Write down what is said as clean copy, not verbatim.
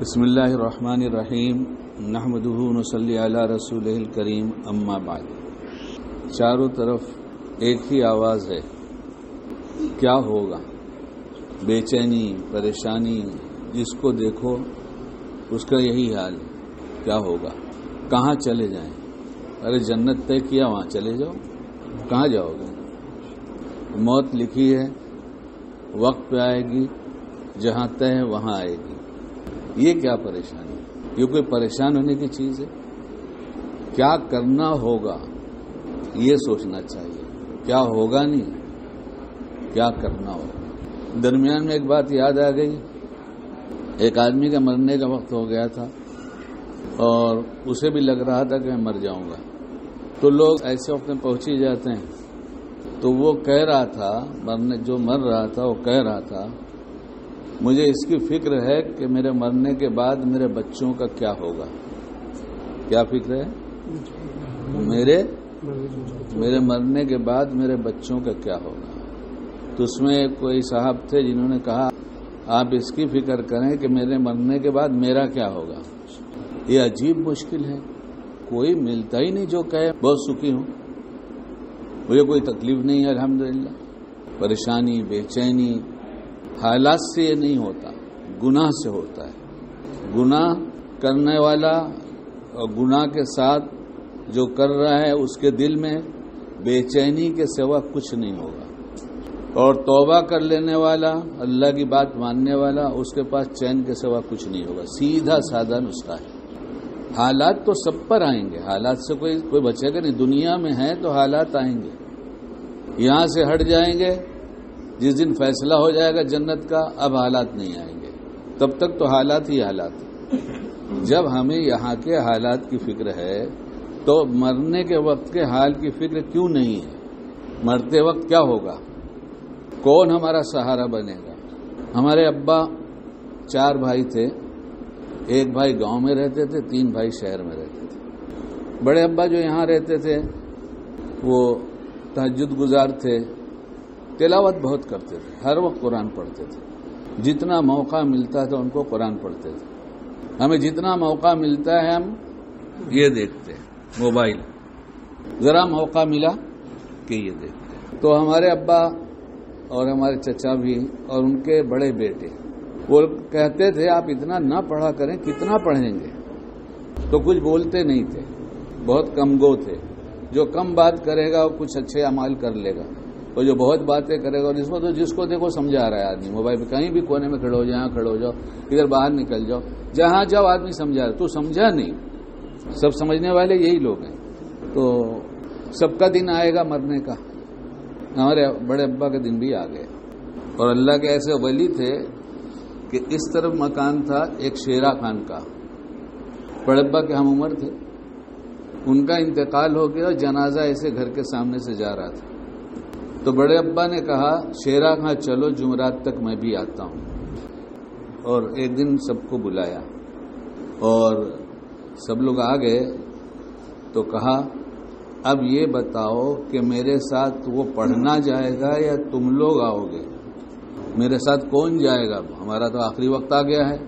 بسم اللہ الرحمن الرحیم نحمدہ ونصلی علی رسولہ الکریم اما بعد۔ چاروں طرف ایک ہی آواز ہے، کیا ہوگا؟ بے چینی، پریشانی، جس کو دیکھو اس کا یہی حال، کیا ہوگا؟ کہاں چلے جائیں؟ ارے جنت طے کیا، وہاں چلے جاؤ، کہاں جاؤ گے؟ موت لکھی ہے، وقت پہ آئے گی، جہاں طے ہے وہاں آئے گی۔ یہ کیا پریشانی؟ یہ کوئی پریشان ہونے کی چیز ہے؟ کیا کرنا ہوگا یہ سوچنا چاہیے، کیا ہوگا نہیں، کیا کرنا ہوگا۔ درمیان میں ایک بات یاد آ گئی، ایک آدمی کا مرنے کا وقت ہو گیا تھا اور اسے بھی لگ رہا تھا کہ میں مر جاؤں گا، تو لوگ ایسے وقت میں پہنچ ہی جاتے ہیں۔ تو وہ کہہ رہا تھا، جو مر رہا تھا وہ کہہ رہا تھا، مجھے اس کی فکر ہے کہ میرے مرنے کے بعد میرے بچوں کا کیا ہوگا۔ کیا فکر ہے؟ میرے مرنے کے بعد میرے بچوں کا کیا ہوگا۔ تو اس میں کوئی صاحب تھے جنہوں نے کہا، آپ اس کی فکر کریں کہ میرے مرنے کے بعد میرا کیا ہوگا۔ یہ عجیب مشکل ہے، کوئی ملتا ہی نہیں جو کہے بہت سکھی ہوں، مجھے کوئی تکلیف نہیں ہے الحمدللہ۔ پریشانی، بے چینی حالات سے یہ نہیں ہوتا، گناہ سے ہوتا ہے۔ گناہ کرنے والا اور گناہ کے ساتھ جو کر رہا ہے اس کے دل میں بے چینی کے سوا کچھ نہیں ہوگا، اور توبہ کر لینے والا، اللہ کی بات ماننے والا، اس کے پاس چین کے سوا کچھ نہیں ہوگا۔ سیدھا سادہ نسخہ ہے۔ حالات تو سب پر آئیں گے، حالات سے کوئی بچے گا نہیں۔ دنیا میں ہے تو حالات آئیں گے، یہاں سے ہٹ جائیں گے، جس دن فیصلہ ہو جائے گا جنت کا، اب حالات نہیں آئیں گے، تب تک تو حالات ہی حالات ہیں۔ جب ہمیں یہاں کے حالات کی فکر ہے تو مرنے کے وقت کے حال کی فکر کیوں نہیں ہے؟ مرتے وقت کیا ہوگا؟ کون ہمارا سہارا بنے گا؟ ہمارے ابا 4 بھائی تھے، 1 بھائی گاؤں میں رہتے تھے، 3 بھائی شہر میں رہتے تھے۔ بڑے ابا جو یہاں رہتے تھے وہ تہجد گزار تھے، تلاوت بہت کرتے تھے، ہر وقت قرآن پڑھتے تھے، جتنا موقع ملتا تھا ان کو قرآن پڑھتے تھے۔ ہمیں جتنا موقع ملتا ہے ہم یہ دیکھتے ہیں، موبائل، ذرا موقع ملا کہ یہ دیکھتے ہیں۔ تو ہمارے ابا اور ہمارے چچا بھی اور ان کے بڑے بیٹے وہ کہتے تھے، آپ اتنا نہ پڑھا کریں، کتنا پڑھیں گے؟ تو کچھ بولتے نہیں تھے، بہت کم گو تھے۔ جو کم بات کرے گا وہ کچھ اچھے اعمال کر لے گا، اور جو بہت باتیں کرے گا، اور اس میں تو جس کو دیکھو سمجھا رہا ہے آدمی، موبائل پہ کہیں بھی کونے میں کھڑے ہو جاؤ، یہاں کھڑے ہو جاؤ، ادھر باہر نکل جاؤ، جہاں جاؤ آدمی سمجھا رہا ہے، تو سمجھا نہیں۔ سب سمجھنے والے یہی لوگ ہیں۔ تو سب کا دن آئے گا مرنے کا، ہمارے بڑے ابا کا دن بھی آ گئے۔ اور اللہ کے ایسے ولی تھے کہ اس طرف مکان تھا ایک شیرا خان کا، بڑے ابا کے ہم عمر تھے، ان کا انتقال ہو گیا، جنازہ ایسے گھر کے سامنے سے جا رہا تھا۔ تو بڑے ابا نے کہا، شیرا خان چلو، جمعرات تک میں بھی آتا ہوں۔ اور ایک دن سب کو بلایا اور سب لوگ آ گئے، تو کہا، اب یہ بتاؤ کہ میرے ساتھ وہ پڑھنا جائے گا یا تم لوگ آؤ گے؟ میرے ساتھ کون جائے گا؟ ہمارا تو آخری وقت آ گیا ہے۔